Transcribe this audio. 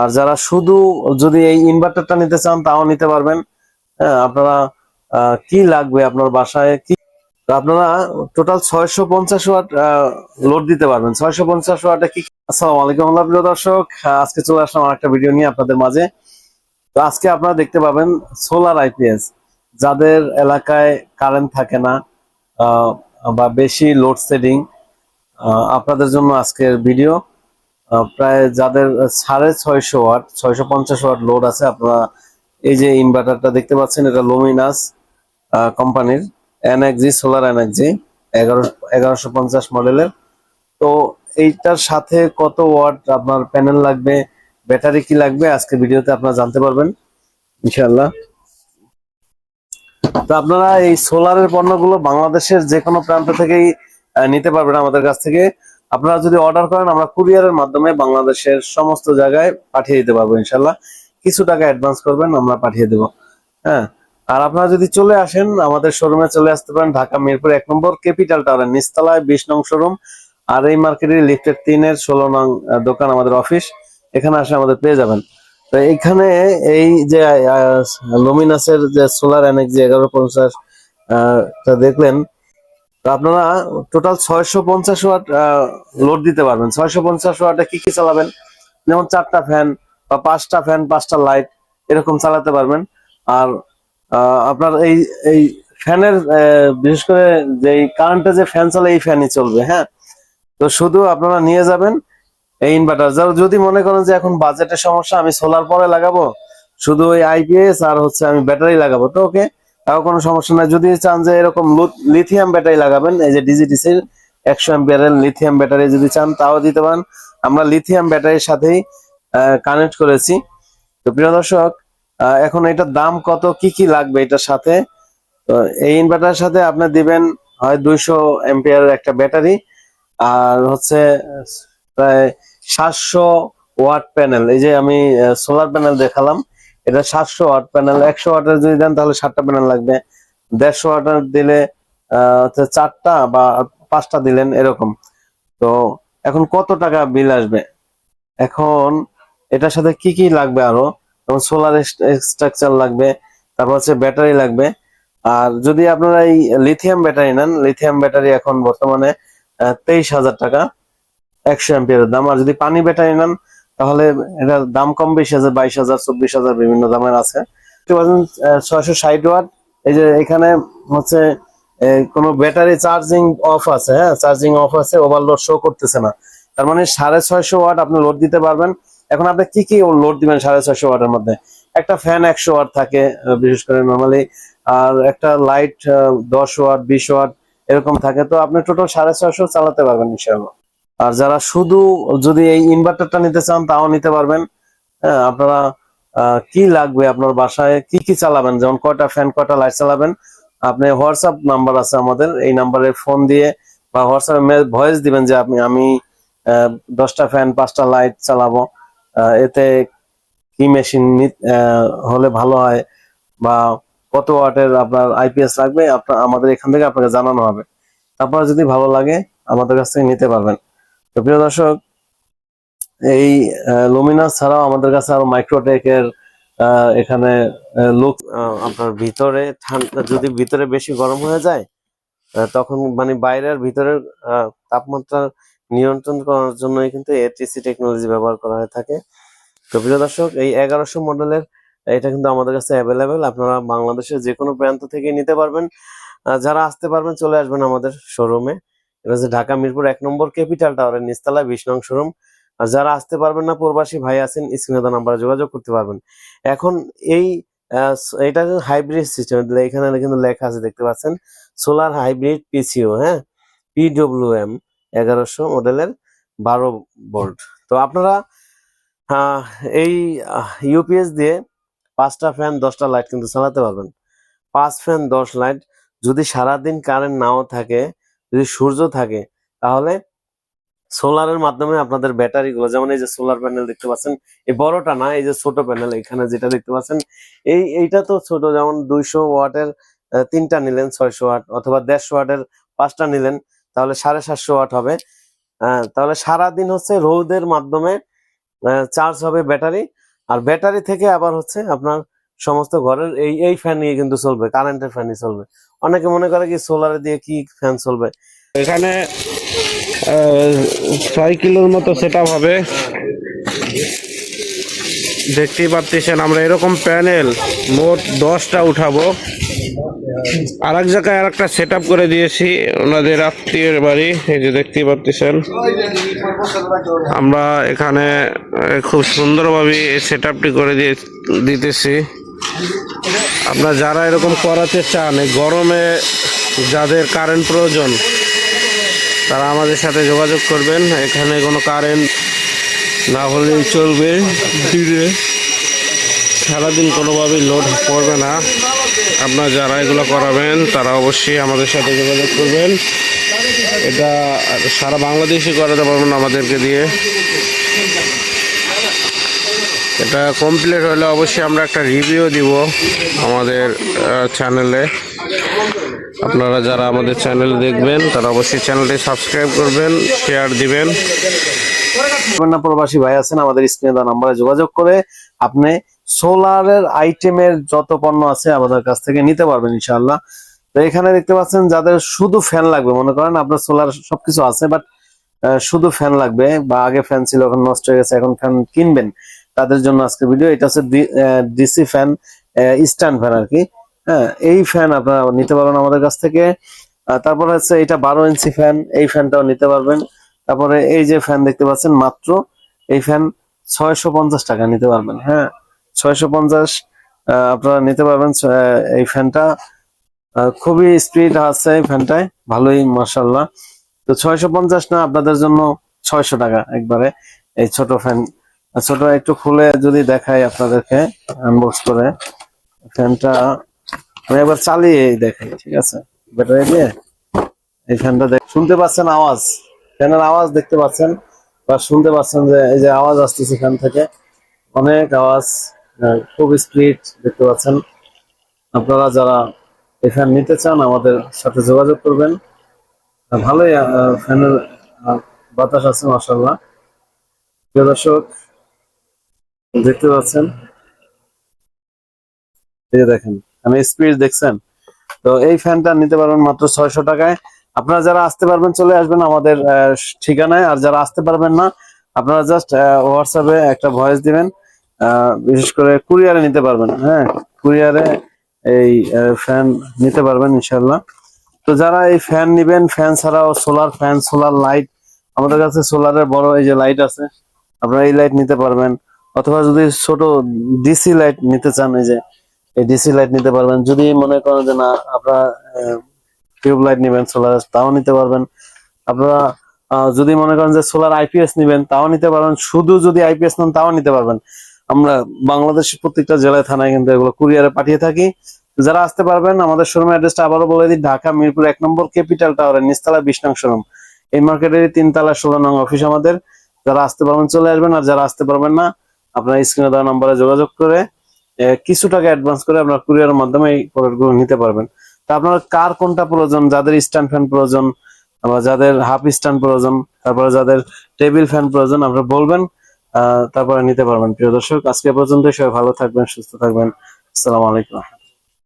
আর যারা শুধু যদি এই ইনভার্টারটা নিতে চান তাও নিতে পারবেন। হ্যাঁ, আপনারা কি লাগবে আপনার বাসায় কি, তো আপনারা টোটাল 650 ওয়াট লোড দিতে পারবেন। 650 ওয়াটে কি। আসসালামু আলাইকুম প্রিয় দর্শক, আজকে চলে আসলাম আরেকটা ভিডিও নিয়ে আপনাদের মাঝে। তো আজকে আপনারা দেখতে পাবেন সোলার আইপিএস, যাদের এলাকায় কারেন্ট থাকে না বা বেশি লোডশেডিং, আপনাদের জন্য আজকের ভিডিও। প্রায় যাদের 650 ওয়াট 650 ওয়াট লোড আছে, আপনারা এই যে ইনভার্টারটা দেখতে পাচ্ছেন, এটা লুমিনাস কোম্পানির এনএক্সজি সোলার এনএক্সজি 1150 মডেলের। তো এইটার সাথে কত ওয়াট আপনার প্যানেল লাগবে, ব্যাটারি কি লাগবে, আজকে ভিডিওতে আপনারা জানতে পারবেন ইনশাআল্লাহ। তো আপনারা এই সোলারের পণ্যগুলো বাংলাদেশের যে কোনো প্রান্ত থেকেই নিতে পারবেন আমাদের কাছ থেকে। আপনারা যদি অর্ডার করেন, আমরা কুরিয়ারের মাধ্যমে বাংলাদেশের সমস্ত জায়গায় পাঠিয়ে দিতে পারবো ইনশাল্লাহ। কিছু টাকা অ্যাডভান্স করবেন, আমরা পাঠিয়ে দেবো। হ্যাঁ, আর আপনারা যদি চলে আসেন আমাদের শোরুমে, চলে আসতে পারেন ঢাকা মিরপুর 1 নম্বর ক্যাপিটাল টাওয়ারের নিচতলায় 20 নং শোরুম। আর এই মার্কেটের লিফটের 3-এর 16 নং দোকান আমাদের অফিস। এখানে আসলে আমাদের পেয়ে যাবেন। তো এইখানে এই যে লুমিনাসের যে সোলার এনএক্সজি 1150 তা দেখলেন। তো আপনারা টোটাল 650 ওয়াট লোড দিতে পারবেন। 650 ওয়াটে কি কি চালাবেন, যেমন 4টা ফ্যান বা 5টা ফ্যান, 5টা লাইট এরকম চালাতে পারবেন। আর আপনার এই এই ফ্যানের বিশেষ করে যে কারেন্টে যে ফ্যান চলে, এই ফ্যানই চলবে। হ্যাঁ, তো শুধু আপনারা নিয়ে যাবেন এই ইনভার্টার। যদি মনে করেন যে এখন বাজেটের সমস্যা, আমি সোলার পরে লাগাবো, শুধু ওই আইপিএস আর হচ্ছে আমি ব্যাটারি লাগাবো, তো ওকে, তাও কোনো সমস্যা নাই। যদি চান যে এরকম লিথিয়াম ব্যাটারি লাগাবেন, এই যে ডিজিটিসির 100 অ্যাম্পিয়ারের লিথিয়াম ব্যাটারি যদি চান তাও দিতে পারেন। আমরা লিথিয়াম ব্যাটারির সাথেই কানেক্ট করেছি। তো প্রিয় দর্শক, এখন এটার দাম কত, কি কি লাগবে এটার সাথে। তো এই ইনভার্টারের সাথে আপনি দিবেন হয় 200 অ্যাম্পিয়ারের একটা ব্যাটারি, আর হচ্ছে প্রায় 700 ওয়াট প্যানেল। এই যে আমি সোলার প্যানেল দেখালাম, এটা 700 ওয়াট প্যানেল। 100 ওয়াটের যদি দেন তাহলে 7টা প্যানেল লাগবে। 150 ওয়াটের দিলে হচ্ছে 4টা বা 5টা দিলেন এরকম। তো এখন কত টাকা বিল আসবে, এখন এটার সাথে কি কি লাগবে আরো, যেমন সোলার স্ট্রাকচার লাগবে, তারপর হচ্ছে ব্যাটারি লাগবে। আর যদি আপনারা এই লিথিয়াম ব্যাটারি নেন, লিথিয়াম ব্যাটারি এখন বর্তমানে 23,000 টাকা 100 অ্যাম্পিয়ারের দাম। আর যদি পানি ব্যাটারি নেন তাহলে এটার দাম কম বেশি আছে, 22,000 24,000 বিভিন্ন দামের আছে। 660 ওয়াট। এই যে এখানে হচ্ছে কোনো ব্যাটারি চার্জিং অফ আছে, হ্যাঁ চার্জিং অফ আছে, ওভারলোড শো করতেছে না, তার মানে 650 ওয়াট আপনি লোড দিতে পারবেন। এখন আপনি কি কি লোড দিবেন 650 ওয়াটের মধ্যে? একটা ফ্যান 100 ওয়াট থাকে বিশেষ করে নর্মালি, আর একটা লাইট 10 ওয়াট 20 ওয়াট এরকম থাকে। তো আপনি টোটাল 650 চালাতে পারবেন ইনশাআল্লাহ। আর যারা শুধু যদি এই ইনভার্টারটা নিতে চান তাও নিতে পারবেন। হ্যাঁ, আপনারা কি লাগবে আপনার বাসায় কি কি চালাবেন, যেমন কয়টা ফ্যান কয়টা লাইট চালাবেন, আপনি হোয়াটসঅ্যাপ নাম্বার আছে আমাদের, এই নাম্বারে ফোন দিয়ে বা হোয়াটসঅ্যাপে ভয়েস দিবেন যে আমি 10টা ফ্যান 5টা লাইট চালাবো, এতে কি মেশিন হলে ভালো হয়, বা কত ওয়াটের আপনার আইপিএস লাগবে, আপনার আমাদের এখান থেকে আপনাকে জানানো হবে। তারপর যদি ভালো লাগে আমাদের কাছ থেকে নিতে পারবেন। তো প্রিয় দর্শক, এই লুমিনাস ছাড়াও আমাদের কাছে আরো মাইক্রোটেকের এখানে লুক, আপনার ভিতরে ঠান্ডা, যদি ভিতরে বেশি গরম হয়ে যায় তখন মানে বাইরের ভিতরের তাপমাত্রা নিয়ন্ত্রণ করার জন্যই কিন্তু এটিসি টেকনোলজি ব্যবহার করা হয়ে থাকে। তো প্রিয় দর্শক, এই 1100 মডেলের এটা কিন্তু আমাদের কাছে অ্যাভেলেবেল, আপনারা বাংলাদেশের যে কোনো প্রান্ত থেকে নিতে পারবেন। যারা আসতে পারবেন চলে আসবেন আমাদের শোরুমে। এটা হচ্ছে ঢাকা মিরপুর 1 নম্বর ক্যাপিটাল টাওয়ারের নিচতলায় 20 নং শোরুম। আর যারা আসতে পারবেন না, প্রবাসী ভাই আছেন, স্ক্রিনে দেওয়া নাম্বারে যোগাযোগ করতে পারবেন। এখন এই এটা হাইব্রিড সিস্টেম, এখানে কিন্তু লেখা আছে দেখতে পাচ্ছেন, সোলার হাইব্রিড পিসিও। হ্যাঁ, পিডব্লিউএম 1100 মডেলের 12 ভোল্ট। তো আপনারা আহ, এই ইউপিএস দিয়ে 5টা ফ্যান 10টা লাইট কিন্তু চালাতে পারবেন। 5 ফ্যান 10 লাইট। যদি সারাদিন কারেন্ট নাও থাকে, যদি সূর্য থাকে, তাহলে সোলারের মাধ্যমে আপনাদের ব্যাটারি গুলো, যেমন এই যে সোলার প্যানেল দেখতে পাচ্ছেন, এই বড়টা না, এই যে ছোট প্যানেল এখানে যেটা দেখতে পাচ্ছেন, এইটা তো ছোট, যেমন 200 ওয়াটের 3টা নিলেন 600 ওয়াট, অথবা 150 ওয়াটের 5টা নিলেন তাহলে 750 ওয়াট হবে। তাহলে সারাদিন হচ্ছে রোদের মাধ্যমে চার্জ হবে ব্যাটারি, আর ব্যাটারি থেকে আবার হচ্ছে আপনার সমস্ত ঘরের এই ফ্যান নিয়ে কিন্তু চলবে, কারেন্টের ফ্যানই চলবে। অনেকে মনে করে কি সোলার দিয়ে কি ফ্যান চলবে। এখানে 6 কিলোর মতো সেট আপ হবে। দেখতেই পাচ্ছেন আমরা এরকম প্যানেল মোট 10টা উঠাবো। আর এক জায়গায় আর একটা সেট আপ করে দিয়েছি ওনাদের আত্মীয়ের বাড়ি, এই যে দেখতেই পাচ্ছেন। আমরা এখানে খুব সুন্দরভাবে এই সেট আপটি করে দিতেছি। আপনারা যারা এরকম করাতে চান, এই গরমে যাদের কারেন্ট প্রয়োজন তারা আমাদের সাথে যোগাযোগ করবেন। এখানে কোনো কারেন্ট না হলেই চলবে, দিনে সারাদিন কোনোভাবেই লোড পড়বে না। আপনারা যারা এগুলো করাবেন তারা অবশ্যই আমাদের সাথে যোগাযোগ করবেন। এটা সারা বাংলাদেশে করাতে পারবেন আমাদেরকে দিয়ে। এটা কমপ্লিট হলে অবশ্যই আমরা একটা রিভিউ দিব আমাদের চ্যানেলে। আপনারা যারা আমাদের চ্যানেল দেখবেন তারা অবশ্যই চ্যানেলটি সাবস্ক্রাইব করবেন, শেয়ার দিবেন। প্রবাসী ভাই আছেন, আমাদের স্ক্রিনে দেওয়া নাম্বারে যোগাযোগ করে আপনি সোলারের আইটেমের যত পণ্য আছে আমাদের কাছ থেকে নিতে পারবেন ইনশাআল্লাহ। তো এখানে দেখতে পাচ্ছেন যাদের শুধু ফ্যান লাগবে, মনে করেন আপনার সোলার সবকিছু আছে বাট শুধু ফ্যান লাগবে, বা আগে ফ্যান ছিল এখন নষ্ট হয়ে গেছে, এখন ফ্যান কিনবেন, তাদের জন্য আজকে ভিডিও। এটা হচ্ছে ডিসি ফ্যান, স্ট্যান্ড ফ্যান আর কি। হ্যাঁ, এই ফ্যান আপনারা নিতে পারবেন আমাদের কাছ থেকে। তারপর হচ্ছে এটা 12 ইঞ্চি ফ্যান, এই ফ্যানটাও নিতে পারবেন। তারপরে এই যে ফ্যান দেখতে পাচ্ছেন, মাত্র এই ফ্যান 650 টাকা নিতে পারবেন। হ্যাঁ, 650 আপনারা নিতে পারবেন এই ফ্যানটা। খুবই স্পিড আছে এই ফ্যানটায়, ভালোই মাশাআল্লাহ। তো 650 না, আপনাদের জন্য 600 টাকা একবারে এই ছোট ফ্যান। ছোট একটু খুলে যদি দেখাই আপনাদেরকে আনবক্স করে ফ্যানটা, আমি একবার চালিয়ে দেখাই, ঠিক আছে? ব্যাটারি দিয়ে এই ফ্যানটা শুনতে পাচ্ছেন আওয়াজ, ফ্যানের আওয়াজ দেখতে পাচ্ছেন বা শুনতে পাচ্ছেন, যে এই যে আওয়াজ আসতেছে ফ্যান থেকে, অনেক আওয়াজ, খুব স্পিড দেখতে পাচ্ছেন। আপনারা যারা এই ফ্যান নিতে চান আমাদের সাথে যোগাযোগ করবেন। ভালোই ফ্যানের বাতাস আছে মাশাআল্লাহ। প্রিয় দর্শক দেখতে পাচ্ছেন, এই যে দেখেন আমি স্পিড দেখছেন। তো এই ফ্যানটা নিতে পারবেন মাত্র 600 টাকায়। আপনারা যারা আসতে পারবেন চলে আসবেন আমাদের ঠিকানায়, আর যারা আসতে পারবেন না আপনারা জাস্ট হোয়াটসঅ্যাপে একটা ভয়েস দিবেন। বিশেষ করে কুরিয়ারে নিতে পারবেন। হ্যাঁ, কুরিয়ারে এই ফ্যান নিতে পারবেন ইনশাল্লাহ। তো যারা এই ফ্যান নিবেন, ফ্যান ছাড়াও সোলার ফ্যান, সোলার লাইট, আমাদের কাছে সোলারের বড় এই যে লাইট আছে, আপনারা এই লাইট নিতে পারবেন। অথবা যদি ছোট ডিসি লাইট নিতে চান, এই যে এই ডিসি লাইট নিতে পারবেন। যদি মনে করেন যে না আপনারা টিউব লাইট নিবেন সোলার, তাও নিতে পারবেন। আপনারা যদি মনে করেন যে সোলার আইপিএস নিবেন, তাও নিতে পারবেন। শুধু যদি আইপিএস নেন তাও নিতে পারবেন। আমরা বাংলাদেশের প্রত্যেকটা জেলায় থানায় কিন্তু এগুলো কুরিয়ারে পাঠিয়ে থাকি। যারা আসতে পারবেন, আমাদের শোরুম অ্যাড্রেসটা আবারও বলে দিই, ঢাকা মিরপুর 1 নম্বর ক্যাপিটাল টাওয়ারের নিচতলা 20 নং শোরুম, এই মার্কেটের 3 তলা 16 নং অফিস আমাদের। যারা আসতে পারবেন চলে আসবেন, আর যারা আসতে পারবেন না আপনারা স্ক্রিনে দেওয়া নম্বরে যোগাযোগ করে কিছু টাকা অ্যাডভান্স করে আপনার কুরিয়ারের মাধ্যমে এই প্রোডাক্টগুলো নিতে পারবেন। তা আপনার কার কোনটা প্রয়োজন, যাদের স্ট্যান্ড ফ্যান প্রয়োজন, আবার যাদের হাফ স্ট্যান্ড প্রয়োজন, তারপরে যাদের টেবিল ফ্যান প্রয়োজন, আপনারা বলবেন, তারপরে নিতে পারবেন। প্রিয় দর্শক আজকে পর্যন্ত, সবাই ভালো থাকবেন, সুস্থ থাকবেন। আসসালামু আলাইকুম।